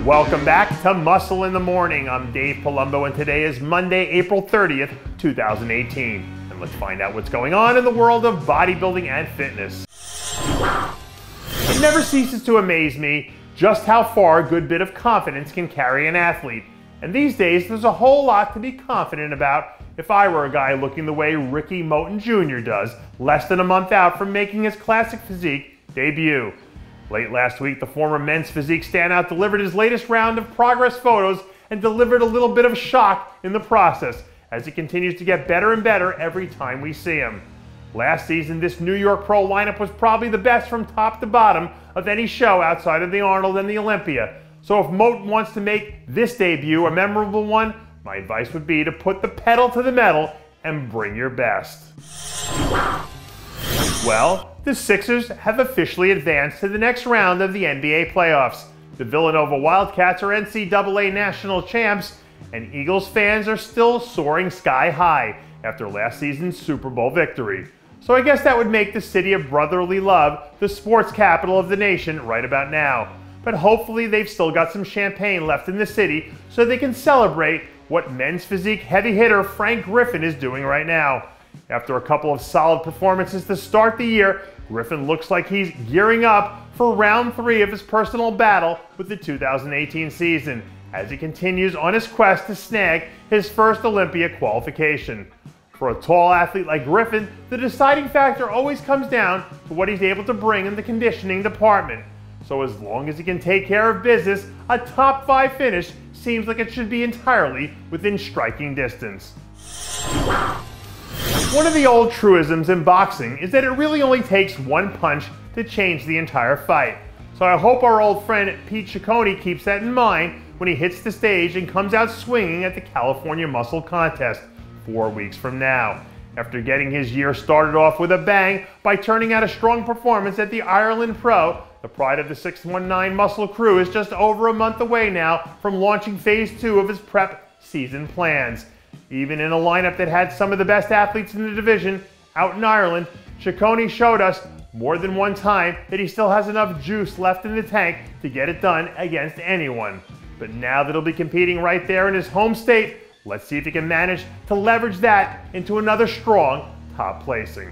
Welcome back to Muscle in the Morning. I'm Dave Palumbo and today is Monday, April 30th, 2018. And let's find out what's going on in the world of bodybuilding and fitness. It never ceases to amaze me just how far a good bit of confidence can carry an athlete. And these days, there's a whole lot to be confident about if I were a guy looking the way Rickey Moten Jr. does, less than a month out from making his classic physique debut. Late last week, the former men's physique standout delivered his latest round of progress photos and delivered a little bit of shock in the process as he continues to get better and better every time we see him. Last season, this New York Pro lineup was probably the best from top to bottom of any show outside of the Arnold and the Olympia. So if Moten wants to make this debut a memorable one, my advice would be to put the pedal to the metal and bring your best. Well, the Sixers have officially advanced to the next round of the NBA playoffs. The Villanova Wildcats are NCAA national champs, and Eagles fans are still soaring sky high after last season's Super Bowl victory. So I guess that would make the city of brotherly love the sports capital of the nation right about now. But hopefully they've still got some champagne left in the city so they can celebrate what men's physique heavy hitter Frank Griffen is doing right now. After a couple of solid performances to start the year, Griffin looks like he's gearing up for round 3 of his personal battle with the 2018 season as he continues on his quest to snag his first Olympia qualification. For a tall athlete like Griffin, the deciding factor always comes down to what he's able to bring in the conditioning department. So as long as he can take care of business, a top 5 finish seems like it should be entirely within striking distance. One of the old truisms in boxing is that it really only takes one punch to change the entire fight. So I hope our old friend Pete Ciccone keeps that in mind when he hits the stage and comes out swinging at the California Muscle Contest 4 weeks from now. After getting his year started off with a bang by turning out a strong performance at the Ireland Pro, the pride of the 619 Muscle crew is just over a month away now from launching phase 2 of his prep season plans. Even in a lineup that had some of the best athletes in the division out in Ireland, Ciccone showed us more than one time that he still has enough juice left in the tank to get it done against anyone. But now that he'll be competing right there in his home state, let's see if he can manage to leverage that into another strong top placing.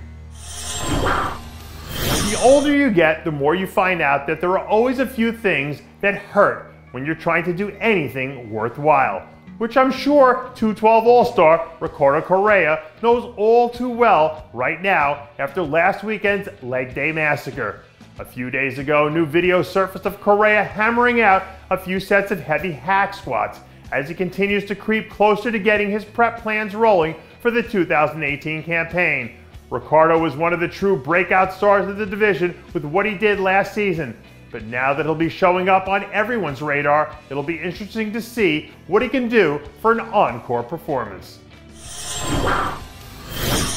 The older you get, the more you find out that there are always a few things that hurt when you're trying to do anything worthwhile, which I'm sure 212 All-Star Ricardo Correa knows all too well right now after last weekend's Leg Day Massacre. A few days ago, new video surfaced of Correa hammering out a few sets of heavy hack squats as he continues to creep closer to getting his prep plans rolling for the 2018 campaign. Ricardo was one of the true breakout stars of the division with what he did last season. But now that he'll be showing up on everyone's radar, it'll be interesting to see what he can do for an encore performance.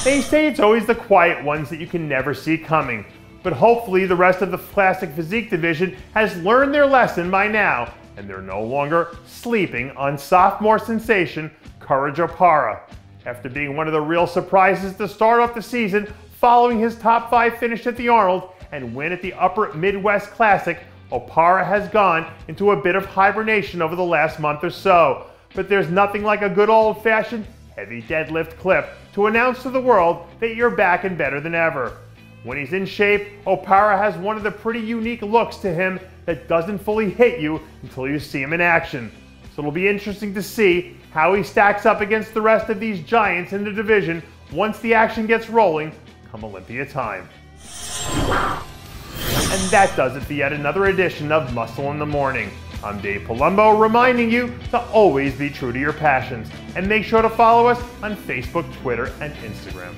They say it's always the quiet ones that you can never see coming, but hopefully the rest of the classic physique division has learned their lesson by now, and they're no longer sleeping on sophomore sensation Courage Opara. After being one of the real surprises to start off the season following his top 5 finish at the Arnold and win at the Upper Midwest Classic, Opara has gone into a bit of hibernation over the last month or so. But there's nothing like a good old-fashioned heavy deadlift clip to announce to the world that you're back and better than ever. When he's in shape, Opara has one of the pretty unique looks to him that doesn't fully hit you until you see him in action. So it'll be interesting to see how he stacks up against the rest of these giants in the division once the action gets rolling come Olympia time. And that does it for yet another edition of Muscle in the Morning. I'm Dave Palumbo, reminding you to always be true to your passions, and make sure to follow us on Facebook, Twitter, and Instagram.